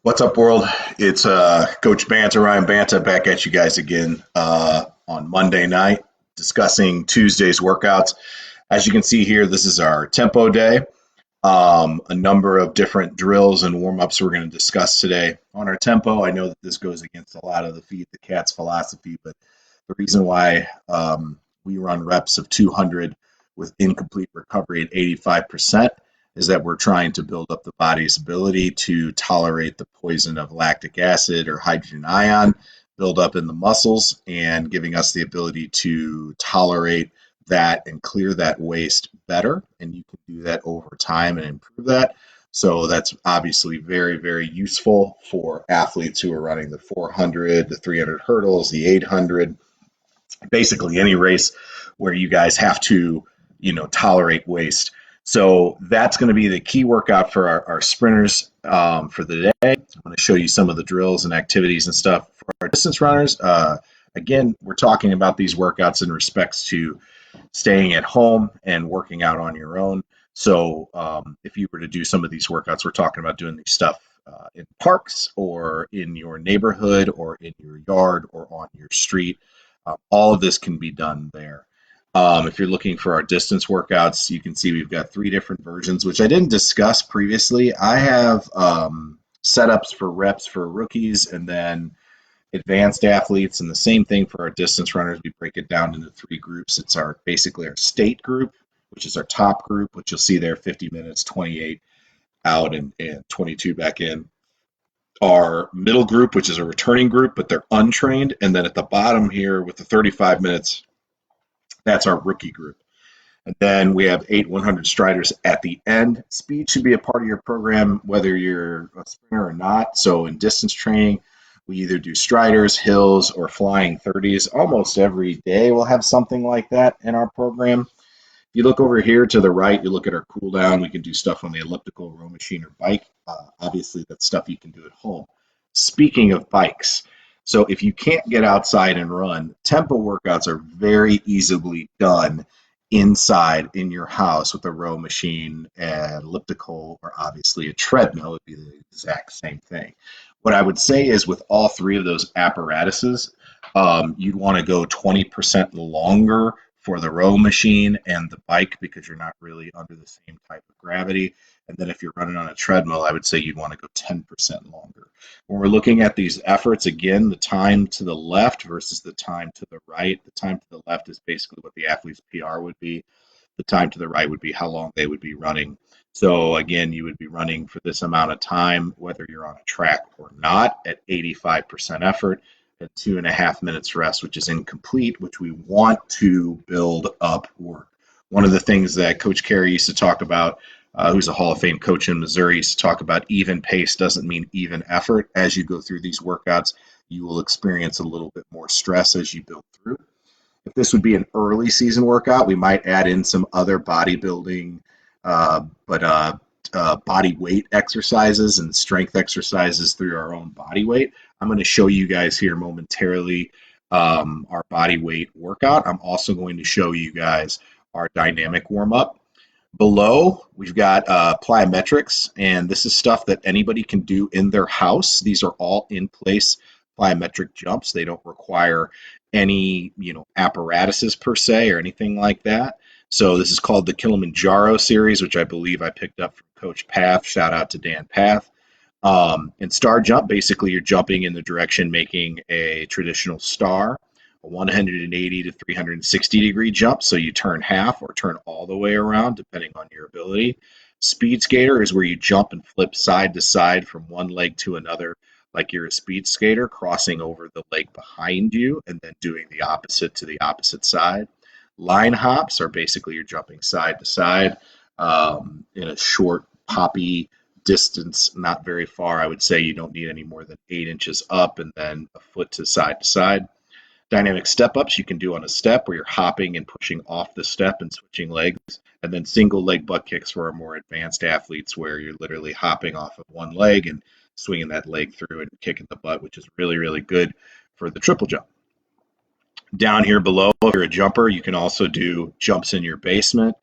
What's up, world? It's Coach Banta, Ryan Banta, back at you guys again on Monday night, discussing Tuesday's workouts. As you can see here, this is our tempo day. A number of different drills and warm ups we're going to discuss today on our tempo. I know that this goes against a lot of the Feed the Cats philosophy, but the reason why we run reps of 200 with incomplete recovery at 85% is that we're trying to build up the body's ability to tolerate the poison of lactic acid or hydrogen ion build up in the muscles and giving us the ability to tolerate that and clear that waste better. And you can do that over time and improve that. So that's obviously very, very useful for athletes who are running the 400, the 300 hurdles, the 800, basically any race where you guys have to, tolerate waste. So that's going to be the key workout for our sprinters for the day. I'm going to show you some of the drills and activities and stuff for our distance runners. Again, we're talking about these workouts in respects to staying at home and working out on your own. So if you were to do some of these workouts, we're talking about doing these stuff in parks or in your neighborhood or in your yard or on your street. All of this can be done there. If you're looking for our distance workouts, you can see we've got three different versions, which I didn't discuss previously. I have setups for reps for rookies and then advanced athletes, and the same thing for our distance runners. We break it down into three groups. It's basically our state group, which is our top group, which you'll see there 50 minutes, 28 out and 22 back in. Our middle group, which is a returning group, but they're untrained. And then at the bottom here with the 35 minutes, that's our rookie group. And then we have 8 100 striders at the end. Speed should be a part of your program, whether you're a sprinter or not. So in distance training, we either do striders, hills, or flying 30s. Almost every day we'll have something like that in our program. If you look over here to the right, you look at our cool down. We can do stuff on the elliptical, row machine, or bike. Obviously, that's stuff you can do at home. Speaking of bikes, so if you can't get outside and run, tempo workouts are very easily done inside in your house with a row machine, an elliptical, or obviously a treadmill would be the exact same thing. What I would say is with all three of those apparatuses, you'd want to go 20% longer for the row machine and the bike because you're not really under the same type of gravity. And then if you're running on a treadmill, I would say you'd want to go 10% longer. When we're looking at these efforts, again, the time to the left versus the time to the right, the time to the left is basically what the athlete's PR would be. The time to the right would be how long they would be running. So again, you would be running for this amount of time, whether you're on a track or not, at 85% effort and 2.5 minutes rest, which is incomplete, which we want to build up work. One of the things that Coach Carey used to talk about, who's a Hall of Fame coach in Missouri, used to talk about even pace doesn't mean even effort. As you go through these workouts, you will experience a little bit more stress as you build through. If this would be an early season workout, we might add in some other bodybuilding, but body weight exercises and strength exercises through our own body weight. I'm going to show you guys here momentarily our body weight workout. I'm also going to show you guys our dynamic warm up. Below, we've got plyometrics, and this is stuff that anybody can do in their house. These are all in place plyometric jumps. They don't require any, apparatuses per se or anything like that. So this is called the Kilimanjaro series, which I believe I picked up from Coach Path. Shout out to Dan Path. In star jump, basically you're jumping in the direction making a traditional star, a 180 to 360 degree jump. So you turn half or turn all the way around, depending on your ability. Speed skater is where you jump and flip side to side from one leg to another, like you're a speed skater, crossing over the leg behind you and then doing the opposite to the opposite side. Line hops are basically you're jumping side to side in a short, poppy distance, not very far. I would say you don't need any more than 8 inches up and then a foot to side to side. Dynamic step ups you can do on a step where you're hopping and pushing off the step and switching legs. And then single leg butt kicks for our more advanced athletes where you're literally hopping off of one leg and swinging that leg through and kicking the butt, which is really, really good for the triple jump. Down here below, if you're a jumper, you can also do jumps in your basement.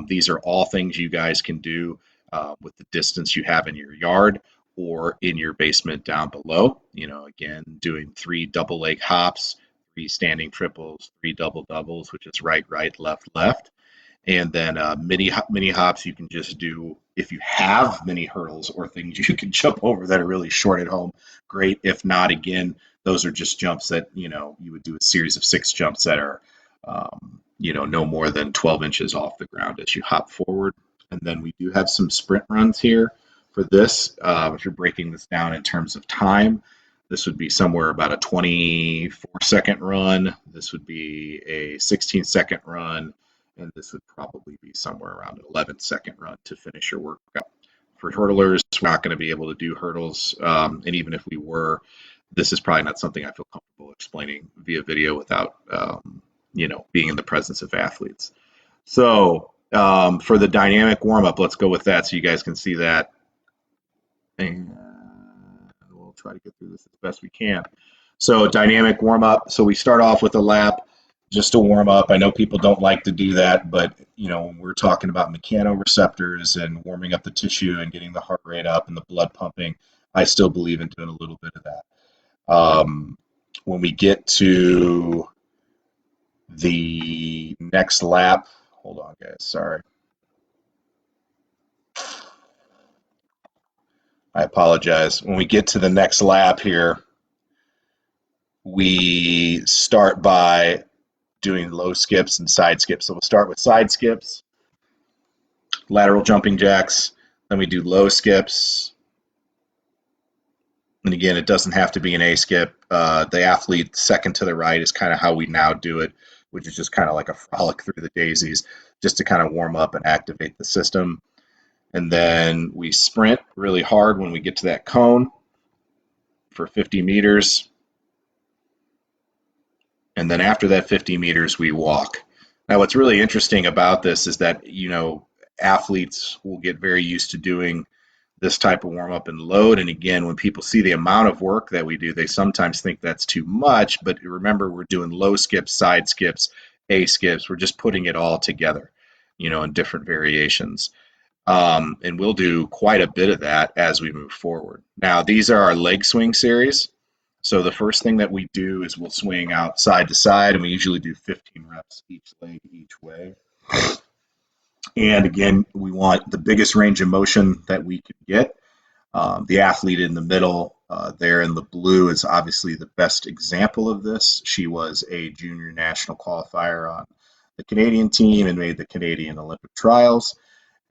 These are all things you guys can do with the distance you have in your yard or in your basement down below. Again, doing 3 double leg hops, 3 standing triples, 3 double doubles, which is right, right, left, left. And then mini hops you can just do if you have mini hurdles or things you can jump over that are really short at home. Great. If not, again, those are just jumps that you would do a series of 6 jumps that are no more than 12 inches off the ground as you hop forward. And then we do have some sprint runs here for this. If you're breaking this down in terms of time, this would be somewhere about a 24-second run. This would be a 16-second run. And this would probably be somewhere around an 11-second run to finish your workout. For hurdlers, we're not going to be able to do hurdles. And even if we were, this is probably not something I feel comfortable explaining via video without, being in the presence of athletes. So for the dynamic warm-up, let's go with that so you guys can see that. And we'll try to get through this as best we can. So dynamic warm-up. So we start off with a lap just to warm up. I know people don't like to do that, but when we're talking about mechanoreceptors and warming up the tissue and getting the heart rate up and the blood pumping, I still believe in doing a little bit of that. When we get to the next lap, hold on guys, sorry. I apologize. When we get to the next lap here, we start by doing low skips and side skips. So we'll start with side skips, lateral jumping jacks, then we do low skips. And again, it doesn't have to be an A skip. The athlete second to the right is kind of how we now do it, which is just kind of like a frolic through the daisies, just to kind of warm up and activate the system. And then we sprint really hard when we get to that cone for 50 meters. And then after that 50 meters, we walk. Now, what's really interesting about this is that, athletes will get very used to doing this type of warm up and load. And again, when people see the amount of work that we do, they sometimes think that's too much. But remember, we're doing low skips, side skips, A skips. We're just putting it all together, in different variations. And we'll do quite a bit of that as we move forward. Now, these are our leg swing series. So the first thing that we do is we'll swing out side to side, and we usually do 15 reps each leg, each way. And again, we want the biggest range of motion that we can get. The athlete in the middle there in the blue is obviously the best example of this. She was a junior national qualifier on the Canadian team and made the Canadian Olympic trials.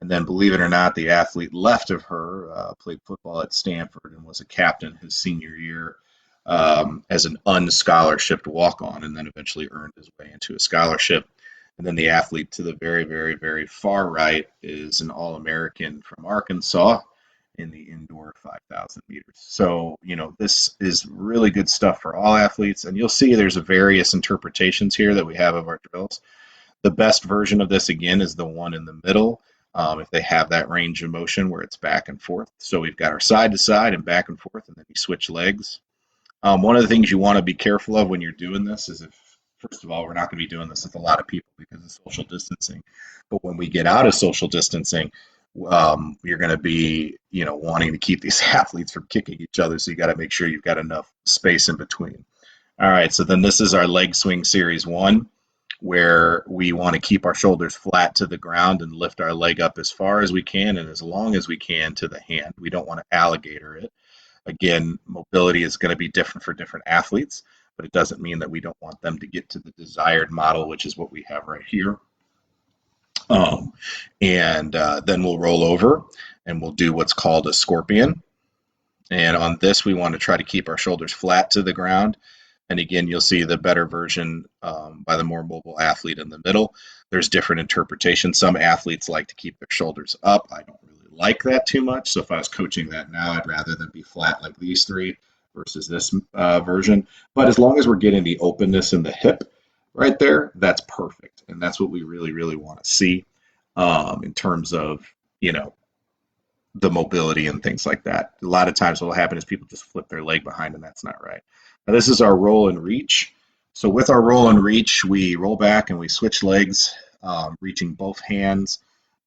And then, believe it or not, the athlete left of her played football at Stanford and was a captain his senior year as an unscholarshiped walk-on, and then eventually earned his way into a scholarship. And then the athlete to the very, very, very far right is an All-American from Arkansas in the indoor 5,000 meters. So, this is really good stuff for all athletes. And you'll see there's various interpretations here that we have of our drills. The best version of this, again, is the one in the middle. If they have that range of motion where it's back and forth. So we've got our side to side and back and forth, and then you switch legs. One of the things you want to be careful of when you're doing this is first of all, we're not going to be doing this with a lot of people because of social distancing. But when we get out of social distancing, you're going to be, wanting to keep these athletes from kicking each other. So you got to make sure you've got enough space in between. All right, so then this is our leg swing series 1, where we want to keep our shoulders flat to the ground and lift our leg up as far as we can and as long as we can to the hand. We don't want to alligator it. Again, mobility is going to be different for different athletes, but it doesn't mean that we don't want them to get to the desired model, which is what we have right here. Then we'll roll over and we'll do what's called a scorpion. And on this, we want to try to keep our shoulders flat to the ground. And again, you'll see the better version by the more mobile athlete in the middle. There's different interpretations. Some athletes like to keep their shoulders up. I don't really like that too much. So if I was coaching that now, I'd rather them be flat like these 3 versus this version. But as long as we're getting the openness in the hip right there, that's perfect. And that's what we really, really want to see in terms of, the mobility and things like that. A lot of times what will happen is people just flip their leg behind, and that's not right. Now this is our roll and reach. So with our roll and reach, we roll back and we switch legs, reaching both hands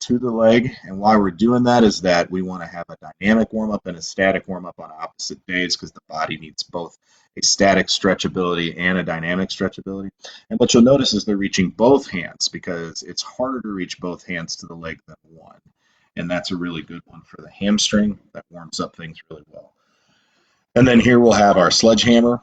to the leg. And why we're doing that is that we want to have a dynamic warm-up and a static warm-up on opposite days because the body needs both a static stretchability and a dynamic stretchability. And what you'll notice is they're reaching both hands because it's harder to reach both hands to the leg than one. And that's a really good one for the hamstring. That warms up things really well. And then here we'll have our sledgehammer,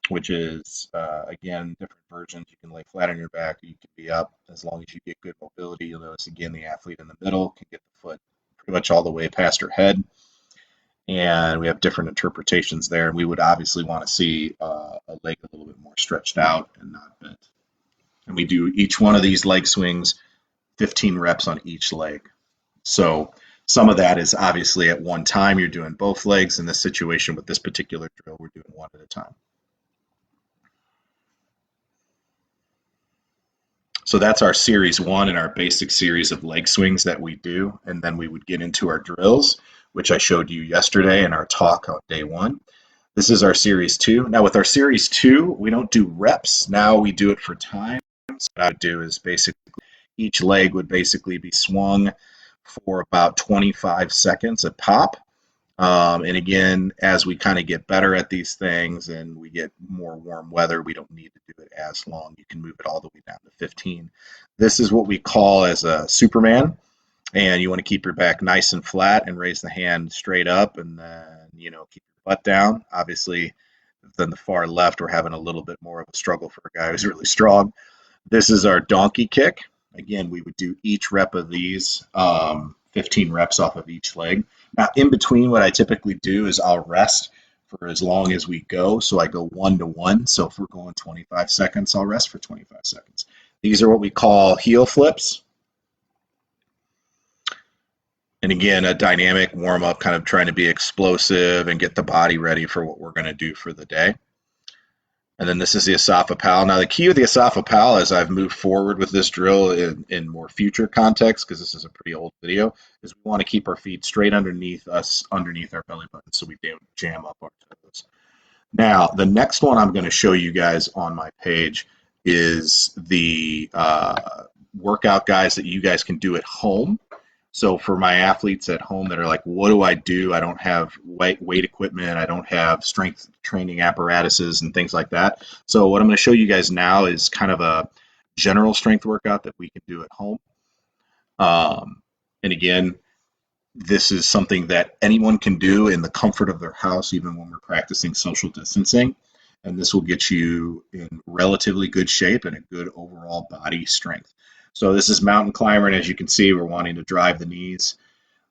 which is, again, different versions. You can lay flat on your back, or you can be up. As long as you get good mobility, you'll notice, again, the athlete in the middle can get the foot pretty much all the way past her head. And we have different interpretations there. And we would obviously want to see a leg a little bit more stretched out and not bent. And we do each one of these leg swings, 15 reps on each leg. So some of that is obviously at one time. You're doing both legs. In this situation with this particular drill, we're doing one at a time. So that's our series one and our basic series of leg swings that we do. And then we would get into our drills, which I showed you yesterday in our talk on day one. This is our series two. Now with our series two, we don't do reps. Now we do it for time. So what I would do is basically each leg would basically be swung for about 25 seconds a pop. And again, as we kind of get better at these things and we get more warm weather, we don't need to do it as long. You can move it all the way down to 15. This is what we call as a Superman. And you want to keep your back nice and flat and raise the hand straight up and then, keep your butt down. Obviously, then the far left, we're having a little bit more of a struggle for a guy who's really strong. This is our donkey kick. Again, we would do each rep of these, 15 reps off of each leg. Now, in between, what I typically do is I'll rest for as long as we go. So I go 1 to 1. So if we're going 25 seconds, I'll rest for 25 seconds. These are what we call heel flips. And again, a dynamic warm-up, kind of trying to be explosive and get the body ready for what we're going to do for the day. And then this is the Asafa Pal. Now, the key with the Asafa Pal as I've moved forward with this drill in more future context, because this is a pretty old video, is we want to keep our feet straight underneath us, underneath our belly button, so we don't jam up our toes. Now, the next one I'm going to show you guys on my page is the workout guys that you guys can do at home. So for my athletes at home that are like, what do? I don't have weight equipment. I don't have strength training apparatuses and things like that. So what I'm going to show you guys now is kind of a general strength workout that we can do at home. And again, this is something that anyone can do in the comfort of their house, even when we're practicing social distancing. And this will get you in relatively good shape and a good overall body strength. So this is mountain climber, and as you can see, we're wanting to drive the knees.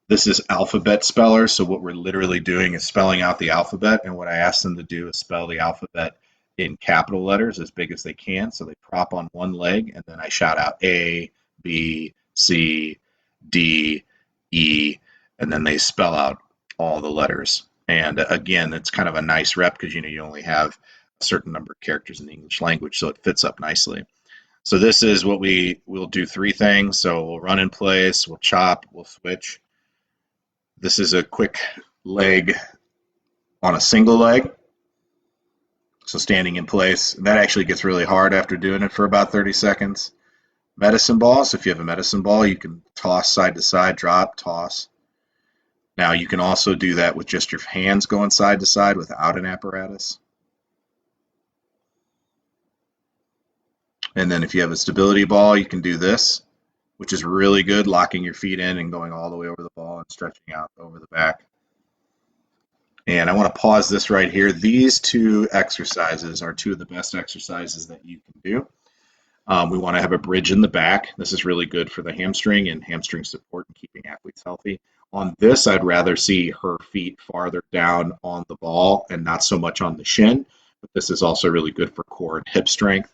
This is alphabet speller, so what we're literally doing is spelling out the alphabet, and what I ask them to do is spell the alphabet in capital letters as big as they can. So they prop on one leg, and then I shout out A, B, C, D, E, and then they spell out all the letters. And again, it's kind of a nice rep because you only have a certain number of characters in the English language, so it fits up nicely. So this is what we'll do 3 things. So we'll run in place, we'll chop, we'll switch. This is a quick leg on a single leg. So standing in place. That actually gets really hard after doing it for about 30 seconds. Medicine ball. So if you have a medicine ball, you can toss side to side, drop, toss. Now you can also do that with just your hands going side to side without an apparatus. And then if you have a stability ball, you can do this, which is really good, locking your feet in and going all the way over the ball and stretching out over the back. And I want to pause this right here. These 2 exercises are 2 of the best exercises that you can do. We want to have a bridge in the back. This is really good for the hamstring and hamstring support and keeping athletes healthy. On this, I'd rather see her feet farther down on the ball and not so much on the shin. But this is also really good for core and hip strength.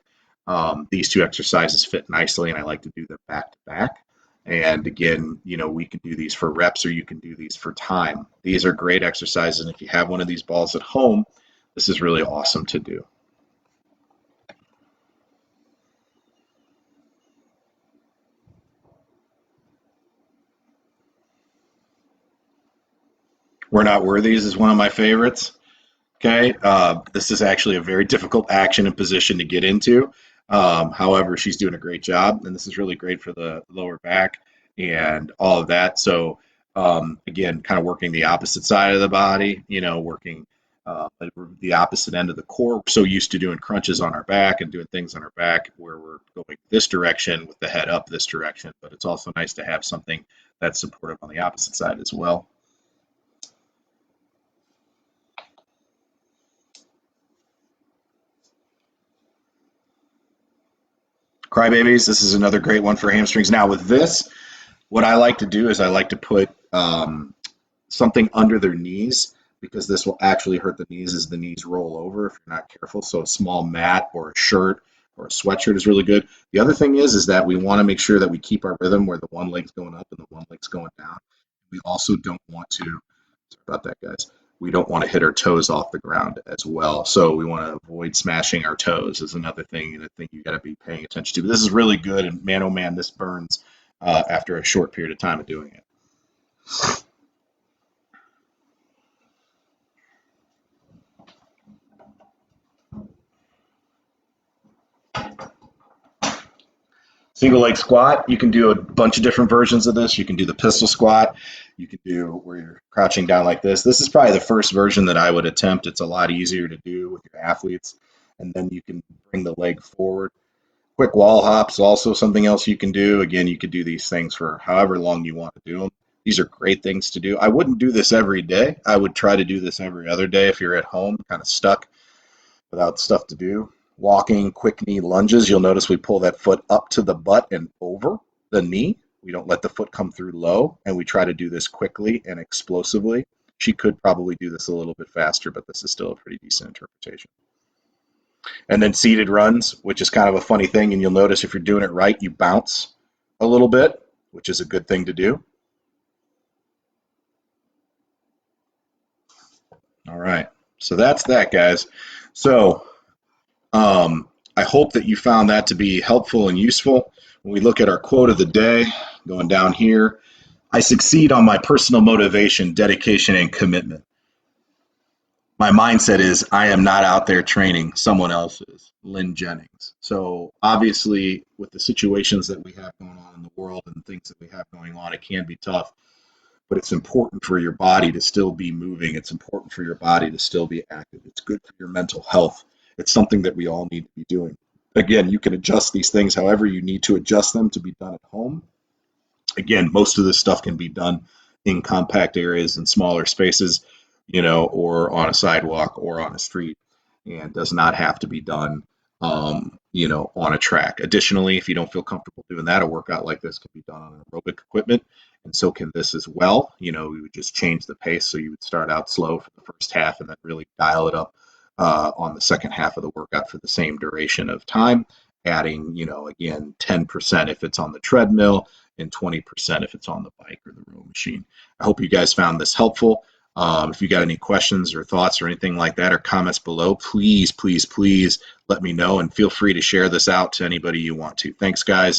These 2 exercises fit nicely, and I like to do them back to back. And again, we can do these for reps or you can do these for time. These are great exercises, and if you have one of these balls at home, this is really awesome to do. We're Not Worthies is one of my favorites. Okay, this is actually a very difficult action and position to get into. However, she's doing a great job, and this is really great for the lower back. and all of that. So again, kind of working the opposite side of the body, working the opposite end of the core. We're so used to doing crunches on our back and doing things on our back where we're going this direction with the head up this direction, but it's also nice to have something that's supportive on the opposite side as well. Crybabies, this is another great one for hamstrings. Now with this, what I like to do is I like to put something under their knees because this will actually hurt the knees as the knees roll over if you're not careful. So a small mat or a shirt or a sweatshirt is really good. The other thing is that we want to make sure that we keep our rhythm where the one leg's going up and the one leg's going down. We also don't want to, sorry about that, guys. We don't want to hit our toes off the ground as well. So we want to avoid smashing our toes is another thing and I think you got to be paying attention to. But this is really good, and man, oh man, this burns after a short period of time of doing it. Single leg squat, you can do a bunch of different versions of this. You can do the pistol squat. You can do where you're crouching down like this. This is probably the first version that I would attempt. It's a lot easier to do with your athletes. And then you can bring the leg forward. Quick wall hops, also something else you can do. Again, you could do these things for however long you want to do them. These are great things to do. I wouldn't do this every day. I would try to do this every other day if you're at home, kind of stuck without stuff to do. Walking, quick knee lunges, you'll notice we pull that foot up to the butt and over the knee. We don't let the foot come through low, and we try to do this quickly and explosively. She could probably do this a little bit faster, but this is still a pretty decent interpretation. And then seated runs, which is kind of a funny thing, and you'll notice if you're doing it right, you bounce a little bit, which is a good thing to do. All right, so that's that, guys. So I hope that you found that to be helpful and useful. When we look at our quote of the day, going down here, I succeed on my personal motivation, dedication, and commitment. My mindset is I am not out there training, someone else is, Lynn Jennings. So obviously with the situations that we have going on in the world and things that we have going on, it can be tough, but it's important for your body to still be moving. It's important for your body to still be active. It's good for your mental health. It's something that we all need to be doing. Again, you can adjust these things however you need to adjust them to be done at home. Again, most of this stuff can be done in compact areas and smaller spaces, or on a sidewalk or on a street, and does not have to be done, on a track. Additionally, if you don't feel comfortable doing that, a workout like this can be done on aerobic equipment, and so can this as well. We would just change the pace, so you would start out slow for the first half and then really dial it up on the second half of the workout for the same duration of time, adding, again, 10% if it's on the treadmill and 20% if it's on the bike or the row machine. I hope you guys found this helpful. If you got any questions or thoughts or anything like that or comments below, please, please, please let me know, and feel free to share this out to anybody you want to. Thanks, guys.